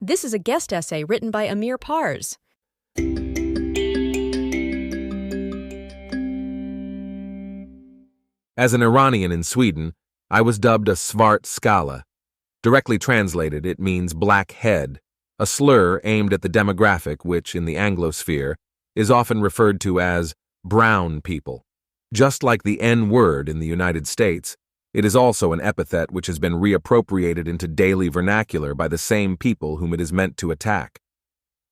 This is a guest essay written by Amir Pars. As an Iranian in Sweden, I was dubbed a svart skala. Directly translated, it means black head, a slur aimed at the demographic which, in the Anglosphere, is often referred to as brown people. Just like the N-word in the United States, it is also an epithet which has been reappropriated into daily vernacular by the same people whom it is meant to attack.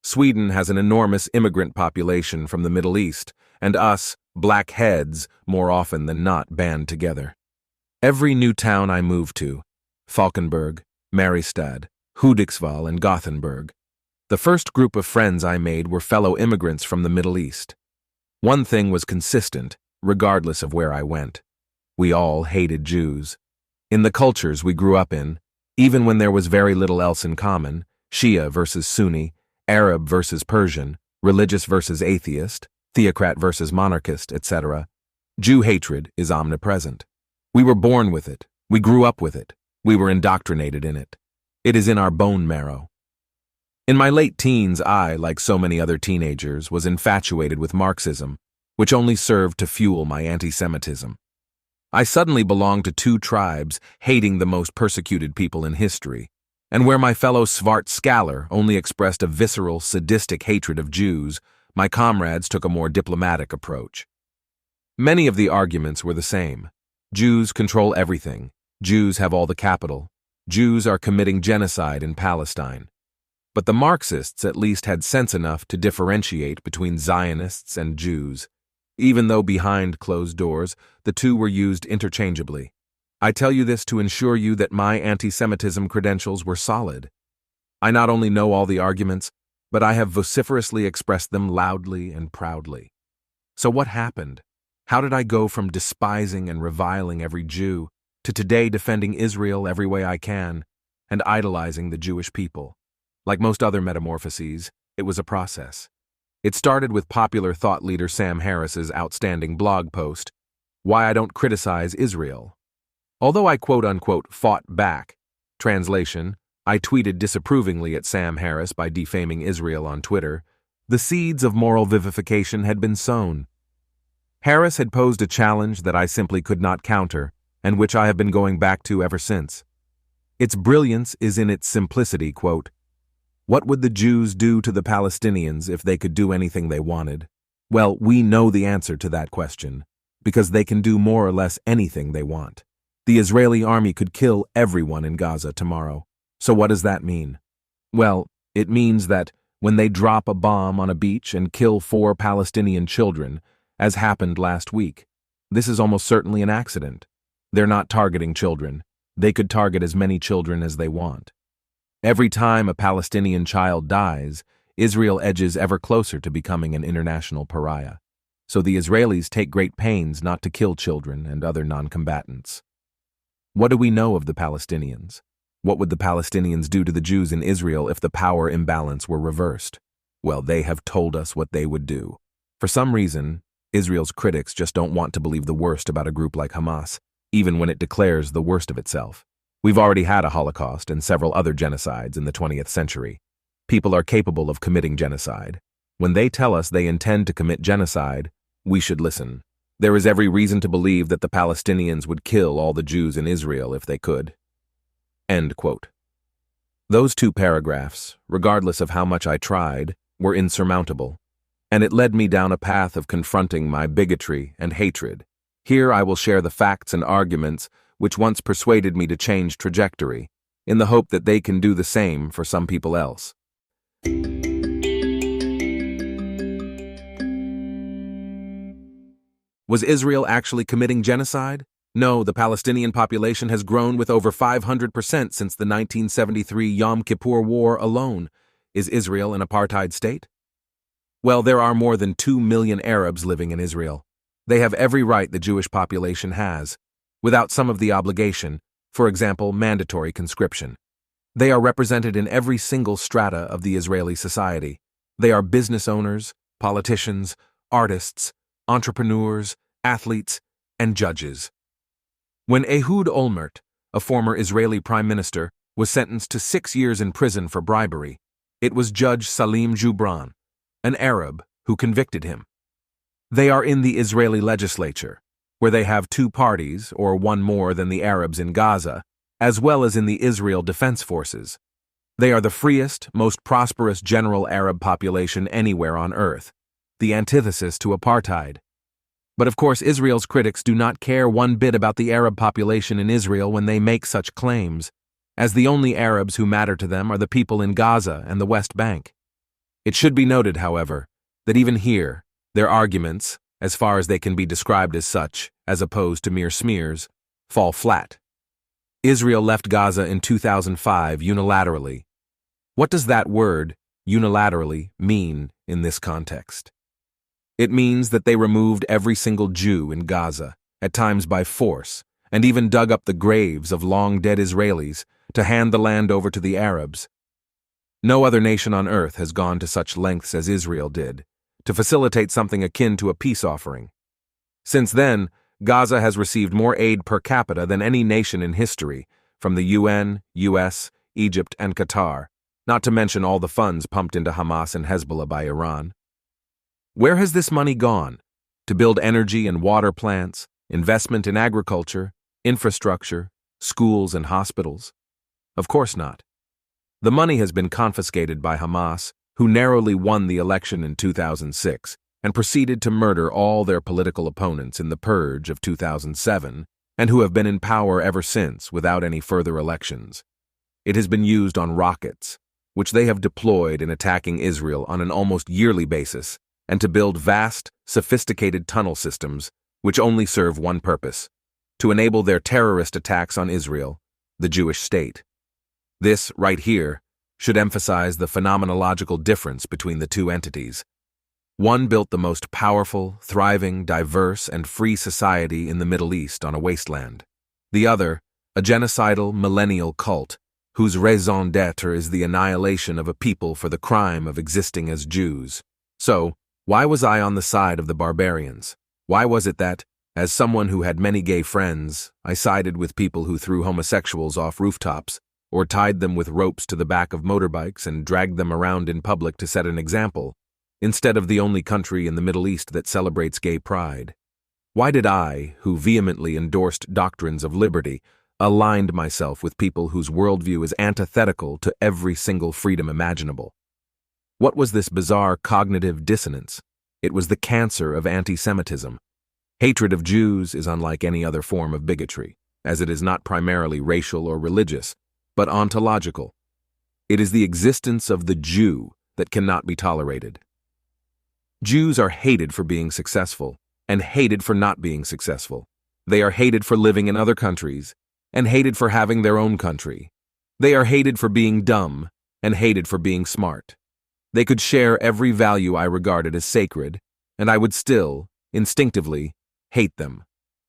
Sweden has an enormous immigrant population from the Middle East, and us, black heads, more often than not band together. Every new town I moved to, Falkenberg, Mariestad, Hudiksvall, and Gothenburg, the first group of friends I made were fellow immigrants from the Middle East. One thing was consistent, regardless of where I went. We all hated Jews. In the cultures we grew up in, even when there was very little else in common, Shia versus Sunni, Arab versus Persian, religious versus atheist, theocrat versus monarchist, etc., Jew hatred is omnipresent. We were born with it. We grew up with it. We were indoctrinated in it. It is in our bone marrow. In my late teens, I, like so many other teenagers, was infatuated with Marxism, which only served to fuel my anti-Semitism. I suddenly belonged to two tribes, hating the most persecuted people in history, and where my fellow svart skaler only expressed a visceral, sadistic hatred of Jews, my comrades took a more diplomatic approach. Many of the arguments were the same. Jews control everything. Jews have all the capital. Jews are committing genocide in Palestine. But the Marxists at least had sense enough to differentiate between Zionists and Jews, even though behind closed doors, the two were used interchangeably. I tell you this to ensure you that my anti-Semitism credentials were solid. I not only know all the arguments, but I have vociferously expressed them loudly and proudly. So what happened? How did I go from despising and reviling every Jew to today defending Israel every way I can and idolizing the Jewish people? Like most other metamorphoses, it was a process. It started with popular thought leader Sam Harris's outstanding blog post, Why I Don't Criticize Israel. Although I quote-unquote fought back, translation, I tweeted disapprovingly at Sam Harris by defaming Israel on Twitter, the seeds of moral vivification had been sown. Harris had posed a challenge that I simply could not counter, and which I have been going back to ever since. Its brilliance is in its simplicity, quote, what would the Jews do to the Palestinians if they could do anything they wanted? Well, we know the answer to that question, because they can do more or less anything they want. The Israeli army could kill everyone in Gaza tomorrow. So what does that mean? Well, it means that when they drop a bomb on a beach and kill 4 Palestinian children, as happened last week, this is almost certainly an accident. They're not targeting children. They could target as many children as they want. Every time a Palestinian child dies, Israel edges ever closer to becoming an international pariah. So the Israelis take great pains not to kill children and other non-combatants. What do we know of the Palestinians? What would the Palestinians do to the Jews in Israel if the power imbalance were reversed? Well, they have told us what they would do. For some reason, Israel's critics just don't want to believe the worst about a group like Hamas, even when it declares the worst of itself. We've already had a Holocaust and several other genocides in the 20th century. People are capable of committing genocide. When they tell us they intend to commit genocide, we should listen. There is every reason to believe that the Palestinians would kill all the Jews in Israel if they could. End quote. Those 2 paragraphs, regardless of how much I tried, were insurmountable, and it led me down a path of confronting my bigotry and hatred. Here I will share the facts and arguments which once persuaded me to change trajectory, in the hope that they can do the same for some people else. Was Israel actually committing genocide? No, the Palestinian population has grown with over 500% since the 1973 Yom Kippur War alone. Is Israel an apartheid state? Well, there are more than 2 million Arabs living in Israel. They have every right the Jewish population has, without some of the obligation, for example, mandatory conscription. They are represented in every single strata of the Israeli society. They are business owners, politicians, artists, entrepreneurs, athletes, and judges. When Ehud Olmert, a former Israeli prime minister, was sentenced to 6 years in prison for bribery, It was Judge Salim Joubran, an Arab, who convicted him. They are in the Israeli legislature, where they have two parties, or one more than the Arabs in Gaza, as well as in the Israel Defense Forces. They are the freest, most prosperous general Arab population anywhere on earth, the antithesis to apartheid. But of course, Israel's critics do not care one bit about the Arab population in Israel when they make such claims, as the only Arabs who matter to them are the people in Gaza and the West Bank. It should be noted, however, that even here, their arguments, as far as they can be described as such, as opposed to mere smears, fall flat. Israel left Gaza in 2005 unilaterally. What does that word, unilaterally, mean in this context? It means that they removed every single Jew in Gaza, at times by force, and even dug up the graves of long-dead Israelis to hand the land over to the Arabs. No other nation on earth has gone to such lengths as Israel did, to facilitate something akin to a peace offering. Since then, Gaza has received more aid per capita than any nation in history, from the UN, US, Egypt, and Qatar, not to mention all the funds pumped into Hamas and Hezbollah by Iran. Where has this money gone? To build energy and water plants, investment in agriculture, infrastructure, schools and hospitals? Of course not. The money has been confiscated by Hamas, who narrowly won the election in 2006 and proceeded to murder all their political opponents in the purge of 2007, and who have been in power ever since without any further elections. It has been used on rockets, which they have deployed in attacking Israel on an almost yearly basis, and to build vast, sophisticated tunnel systems which only serve one purpose: to enable their terrorist attacks on Israel, the Jewish state. This, right here, should emphasize the phenomenological difference between the two entities. One built the most powerful, thriving, diverse, and free society in the Middle East on a wasteland. The other, a genocidal, millennial cult, whose raison d'etre is the annihilation of a people for the crime of existing as Jews. So, why was I on the side of the barbarians? Why was it that, as someone who had many gay friends, I sided with people who threw homosexuals off rooftops, or tied them with ropes to the back of motorbikes and dragged them around in public to set an example, instead of the only country in the Middle East that celebrates gay pride? Why did I, who vehemently endorsed doctrines of liberty, aligned myself with people whose worldview is antithetical to every single freedom imaginable? What was this bizarre cognitive dissonance? It was the cancer of anti-Semitism. Hatred of Jews is unlike any other form of bigotry, as it is not primarily racial or religious, but ontological. It is the existence of the Jew that cannot be tolerated. Jews are hated for being successful, and hated for not being successful. They are hated for living in other countries, and hated for having their own country. They are hated for being dumb, and hated for being smart. They could share every value I regarded as sacred, and I would still, instinctively, hate them.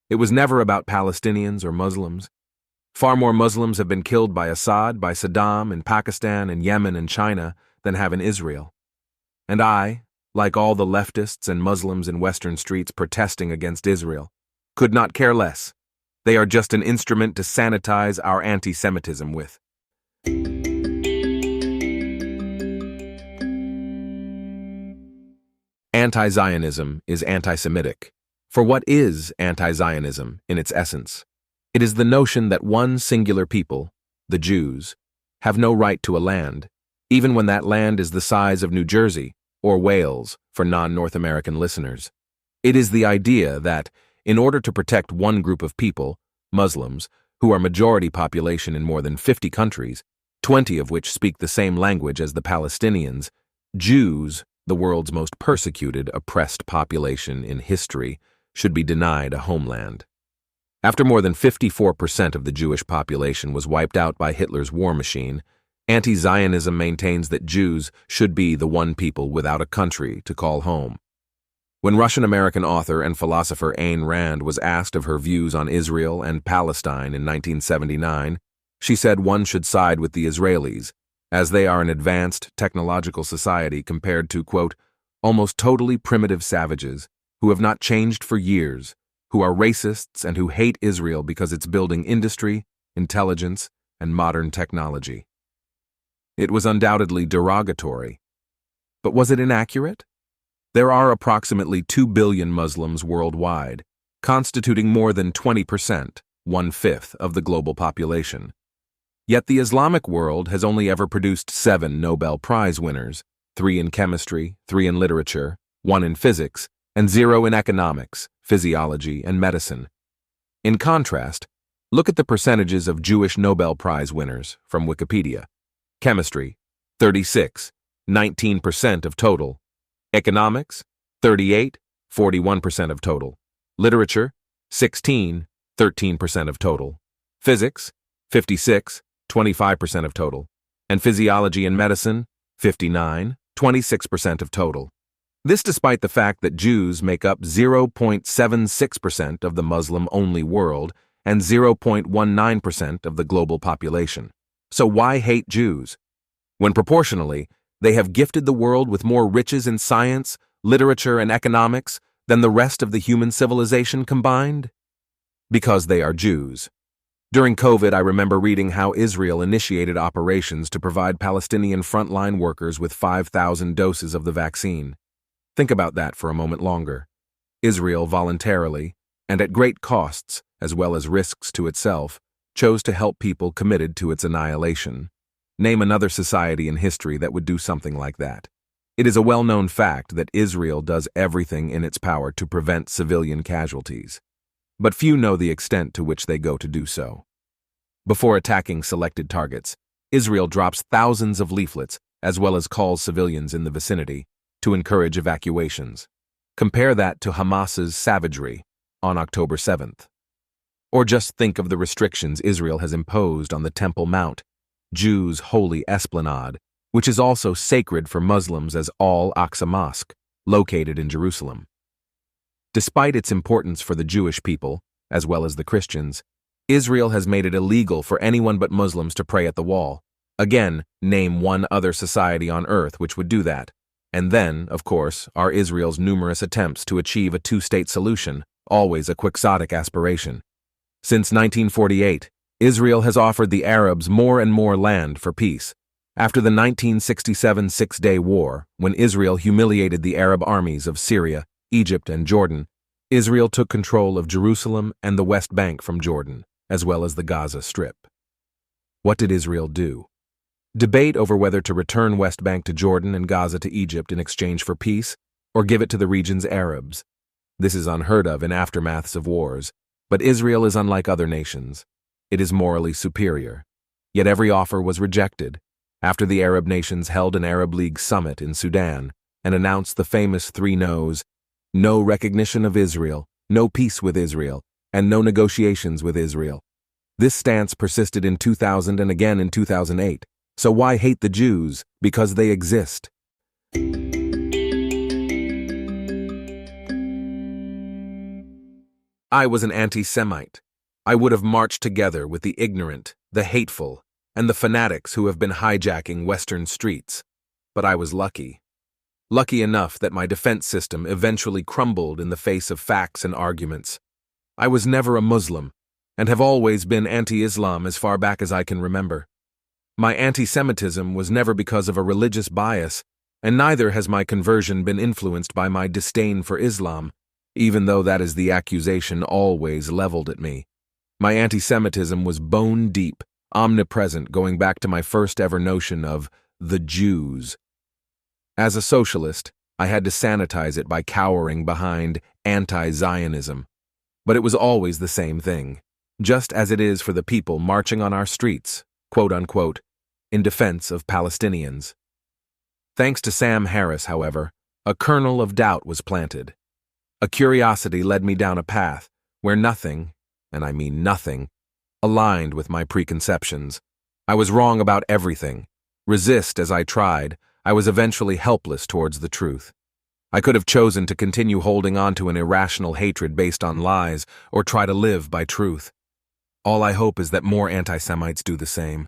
It was never about Palestinians or Muslims. Far more Muslims have been killed by Assad, by Saddam, in Pakistan and Yemen and China than have in Israel. And I, like all the leftists and Muslims in Western streets protesting against Israel, could not care less. They are just an instrument to sanitize our anti-Semitism with. Anti-Zionism is anti-Semitic. For what is anti-Zionism in its essence? It is the notion that one singular people, the Jews, have no right to a land, even when that land is the size of New Jersey or Wales for non-North American listeners. It is the idea that, in order to protect one group of people, Muslims, who are majority population in more than 50 countries, 20 of which speak the same language as the Palestinians, Jews, the world's most persecuted, oppressed population in history, should be denied a homeland. After more than 54% of the Jewish population was wiped out by Hitler's war machine, anti-Zionism maintains that Jews should be the one people without a country to call home. When Russian-American author and philosopher Ayn Rand was asked of her views on Israel and Palestine in 1979, she said one should side with the Israelis, as they are an advanced technological society compared to, quote, almost totally primitive savages who have not changed for years, who are racists and who hate Israel because it's building industry, intelligence, and modern technology. It was undoubtedly derogatory. But was it inaccurate? There are approximately 2 billion Muslims worldwide, constituting more than 20%, 1/5 of the global population. Yet the Islamic world has only ever produced 7 Nobel Prize winners, 3 in chemistry, 3 in literature, 1 in physics, and 0 in economics, physiology, and medicine. In contrast, look at the percentages of Jewish Nobel Prize winners from Wikipedia. Chemistry, 36, 19% of total. Economics, 38, 41% of total. Literature, 16, 13% of total. Physics, 56, 25% of total. And physiology and medicine, 59, 26% of total. This despite the fact that Jews make up 0.76% of the Muslim-only world and 0.19% of the global population. So why hate Jews? When proportionally, they have gifted the world with more riches in science, literature, and economics than the rest of the human civilization combined? Because they are Jews. During COVID, I remember reading how Israel initiated operations to provide Palestinian frontline workers with 5,000 doses of the vaccine. Think about that for a moment longer. Israel voluntarily, and at great costs, as well as risks to itself, chose to help people committed to its annihilation. Name another society in history that would do something like that. It is a well-known fact that Israel does everything in its power to prevent civilian casualties. But few know the extent to which they go to do so. Before attacking selected targets, Israel drops thousands of leaflets as well as calls civilians in the vicinity to encourage evacuations. Compare that to Hamas's savagery on October 7th. Or just think of the restrictions Israel has imposed on the Temple Mount, Jews' holy esplanade, which is also sacred for Muslims as Al-Aqsa Mosque, located in Jerusalem. Despite its importance for the Jewish people, as well as the Christians, Israel has made it illegal for anyone but Muslims to pray at the wall. Again, name one other society on earth which would do that. And then, of course, are Israel's numerous attempts to achieve a two-state solution, always a quixotic aspiration. Since 1948, Israel has offered the Arabs more and more land for peace. After the 1967 Six-Day War, when Israel humiliated the Arab armies of Syria, Egypt, and Jordan, Israel took control of Jerusalem and the West Bank from Jordan, as well as the Gaza Strip. What did Israel do? Debate over whether to return West Bank to Jordan and Gaza to Egypt in exchange for peace, or give it to the region's Arabs. This is unheard of in aftermaths of wars, but Israel is unlike other nations. It is morally superior. Yet every offer was rejected. After the Arab nations held an Arab League summit in Sudan and announced the famous 3 no's: no recognition of Israel, no peace with Israel, and no negotiations with Israel. This stance persisted in 2000 and again in 2008. So why hate the Jews? Because they exist. I was an anti-Semite. I would have marched together with the ignorant, the hateful, and the fanatics who have been hijacking Western streets. But I was lucky. Lucky enough that my defense system eventually crumbled in the face of facts and arguments. I was never a Muslim, and have always been anti-Islam as far back as I can remember. My anti-Semitism was never because of a religious bias, and neither has my conversion been influenced by my disdain for Islam, even though that is the accusation always leveled at me. My anti-Semitism was bone-deep, omnipresent, going back to my first ever notion of the Jews. As a socialist, I had to sanitize it by cowering behind anti-Zionism. But it was always the same thing, just as it is for the people marching on our streets, quote-unquote, in defense of Palestinians. Thanks to Sam Harris, however, a kernel of doubt was planted. A curiosity led me down a path where nothing, and I mean nothing, aligned with my preconceptions. I was wrong about everything. Resist as I tried, I was eventually helpless towards the truth. I could have chosen to continue holding on to an irrational hatred based on lies or try to live by truth. All I hope is that more anti-Semites do the same.